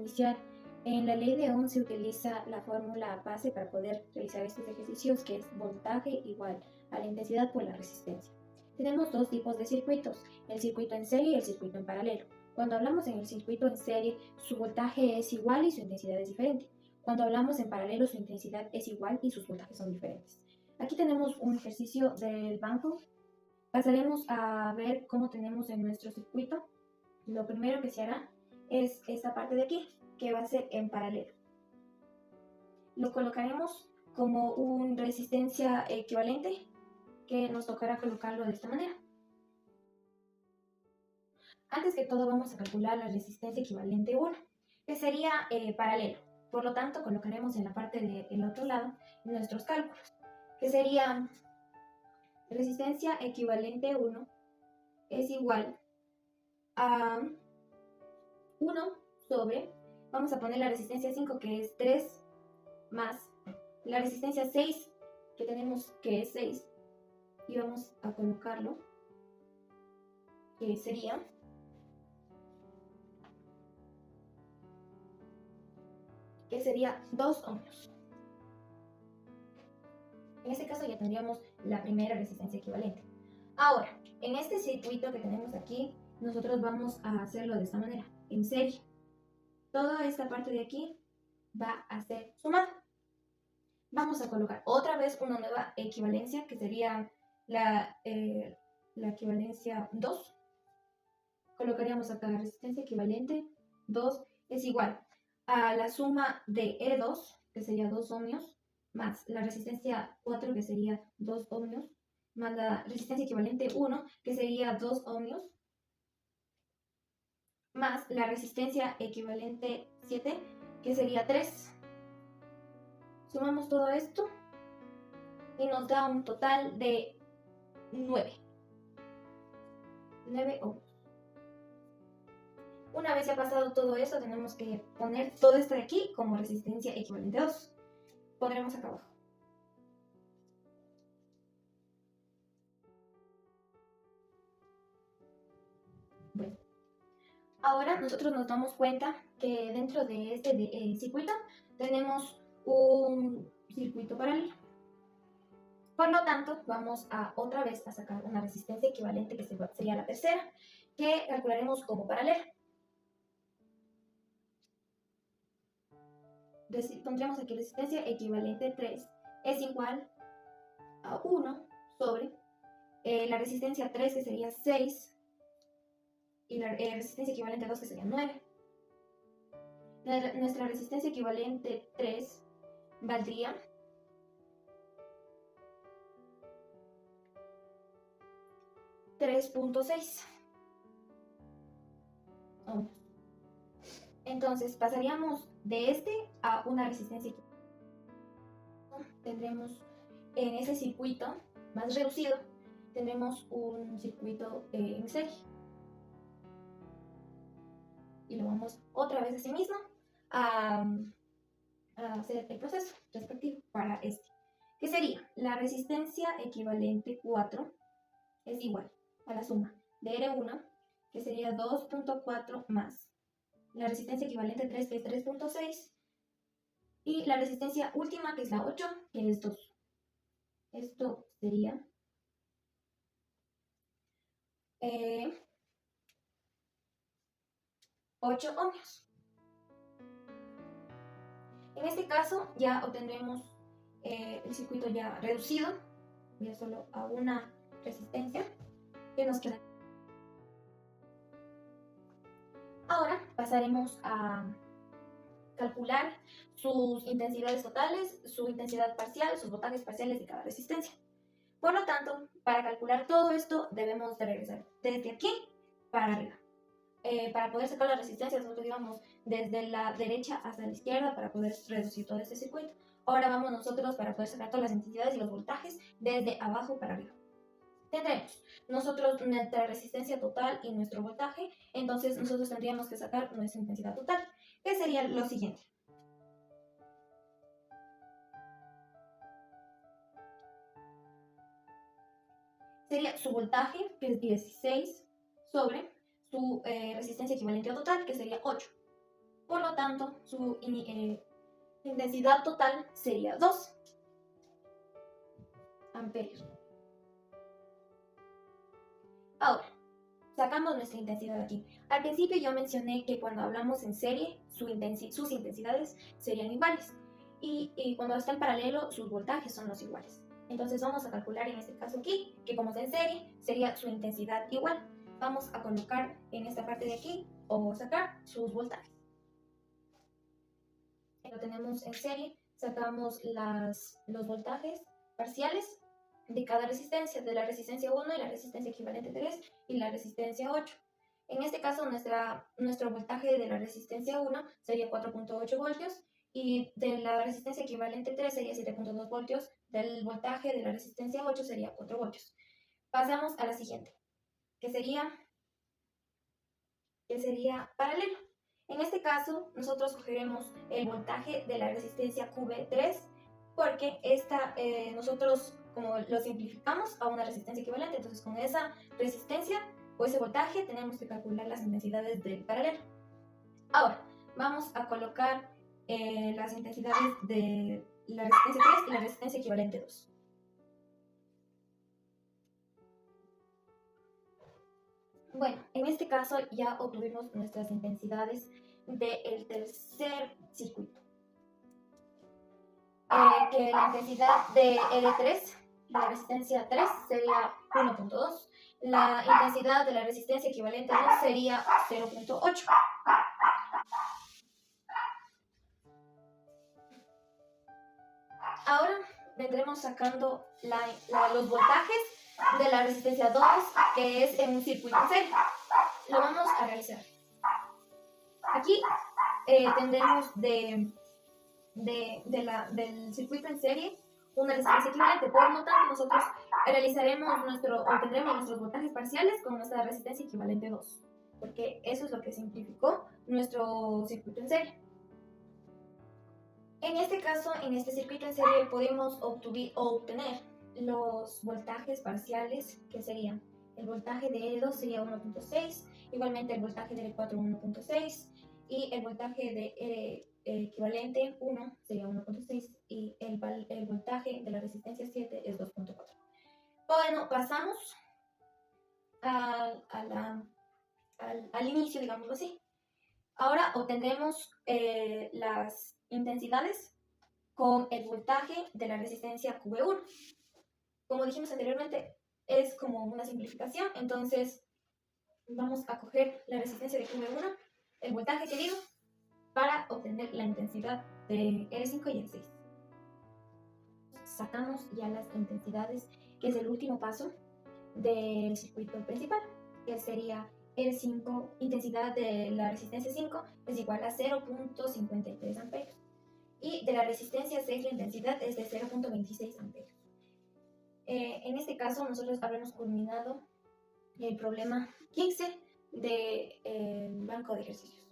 iniciar, en la ley de Ohm se utiliza la fórmula base para poder realizar estos ejercicios, que es voltaje igual a la intensidad por la resistencia. Tenemos dos tipos de circuitos, el circuito en serie y el circuito en paralelo. Cuando hablamos en el circuito en serie, su voltaje es igual y su intensidad es diferente. Cuando hablamos en paralelo, su intensidad es igual y sus voltajes son diferentes. Aquí tenemos un ejercicio del banco. Pasaremos a ver cómo tenemos en nuestro circuito. Lo primero que se hará es esta parte de aquí, que va a ser en paralelo. Lo colocaremos como una resistencia equivalente, que nos tocará colocarlo de esta manera. Antes que todo vamos a calcular la resistencia equivalente 1, que sería paralelo. Por lo tanto, colocaremos en la parte del otro lado nuestros cálculos, que sería resistencia equivalente 1 es igual a 1 sobre, vamos a poner la resistencia 5, que es 3, más la resistencia 6, que tenemos que es 6, y vamos a colocarlo, que sería que sería 2 ohmios. En este caso ya tendríamos la primera resistencia equivalente. Ahora, en este circuito que tenemos aquí, nosotros vamos a hacerlo de esta manera, en serie. Toda esta parte de aquí va a ser sumada. Vamos a colocar otra vez una nueva equivalencia, que sería la equivalencia 2. Colocaríamos acá resistencia equivalente 2 es igual a la suma de R2, que sería 2 ohmios, más la resistencia 4, que sería 2 ohmios, más la resistencia equivalente 1, que sería 2 ohmios, más la resistencia equivalente 7, que sería 3. Sumamos todo esto y nos da un total de 9 ohmios. Una vez ya pasado todo eso, tenemos que poner todo esto de aquí como resistencia equivalente 2. Pondremos acá abajo. Bueno, ahora nosotros nos damos cuenta que dentro de este circuito tenemos un circuito paralelo. Por lo tanto, vamos a otra vez a sacar una resistencia equivalente, que sería la tercera, que calcularemos como paralela. Pondremos aquí resistencia equivalente 3 es igual a 1 sobre la resistencia 3, que sería 6, y la resistencia equivalente 2, que sería 9. Nuestra resistencia equivalente 3 valdría 3.6 ohmios. Entonces pasaríamos de este a una resistencia equivalente. Tendremos en ese circuito más reducido, tendremos un circuito en serie. Y lo vamos otra vez así mismo a hacer el proceso respectivo para este, que sería la resistencia equivalente 4 es igual a la suma de R1, que sería 2.4, más la resistencia equivalente 3, que es 3.6, y la resistencia última, que es la 8, que es 2. Esto sería 8 ohmios. En este caso ya obtendremos el circuito ya reducido, ya solo a una resistencia que nos queda. Ahora pasaremos a calcular sus intensidades totales, su intensidad parcial, sus voltajes parciales de cada resistencia. Por lo tanto, para calcular todo esto debemos de regresar desde aquí para arriba. Para poder sacar la resistencia, nosotros íbamos desde la derecha hasta la izquierda para poder reducir todo este circuito. Ahora vamos nosotros para poder sacar todas las intensidades y los voltajes desde abajo para arriba. Tendremos nosotros nuestra resistencia total y nuestro voltaje, entonces nosotros tendríamos que sacar nuestra intensidad total, que sería lo siguiente. Sería su voltaje, que es 16, sobre su resistencia equivalente total, que sería 8. Por lo tanto, su intensidad total sería 2 amperios. Ahora, sacamos nuestra intensidad aquí. Al principio yo mencioné que cuando hablamos en serie, sus intensidades serían iguales. Y cuando está en paralelo, sus voltajes son los iguales. Entonces vamos a calcular en este caso aquí, que como está en serie, sería su intensidad igual. Vamos a colocar en esta parte de aquí, o sacar sus voltajes. Lo tenemos en serie, sacamos los voltajes parciales de cada resistencia, de la resistencia 1 y la resistencia equivalente 3 y la resistencia 8. En este caso, nuestro voltaje de la resistencia 1 sería 4.8 voltios y de la resistencia equivalente 3 sería 7.2 voltios, del voltaje de la resistencia 8 sería 4 voltios. Pasamos a la siguiente, que sería paralelo. En este caso, nosotros cogeremos el voltaje de la resistencia QB3 porque nosotros como lo simplificamos a una resistencia equivalente, entonces con esa resistencia o ese voltaje tenemos que calcular las intensidades del paralelo. Ahora, vamos a colocar las intensidades de la resistencia 3 y la resistencia equivalente 2. Bueno, en este caso ya obtuvimos nuestras intensidades del tercer circuito. Que la intensidad de L3, la resistencia 3, sería 1.2. La intensidad de la resistencia equivalente 2 sería 0.8. Ahora vendremos sacando los voltajes de la resistencia 2, que es en un circuito en serie. Lo vamos a realizar. Aquí tendremos del circuito en serie una resistencia equivalente. Por lo tanto, nosotros obtendremos nuestros voltajes parciales con nuestra resistencia equivalente 2, porque eso es lo que simplificó nuestro circuito en serie. En este caso, en este circuito en serie podemos obtener los voltajes parciales, que serían el voltaje de L2 sería 1.6, igualmente el voltaje de L4 1.6 y el voltaje de L equivalente 1 sería 1.6 y el voltaje de la resistencia 7 es 2.4. Bueno, pasamos al inicio, digámoslo así. Ahora obtendremos las intensidades con el voltaje de la resistencia QB1. Como dijimos anteriormente, es como una simplificación, entonces vamos a coger la resistencia de QB1, el voltaje que digo, para obtener la intensidad de L5 y L6. Sacamos ya las intensidades, que es el último paso del circuito principal, que sería L5, intensidad de la resistencia 5 es igual a 0.53 amperios. Y de la resistencia 6 la intensidad es de 0.26 amperios. En este caso nosotros habremos culminado el problema 15 del banco de ejercicios.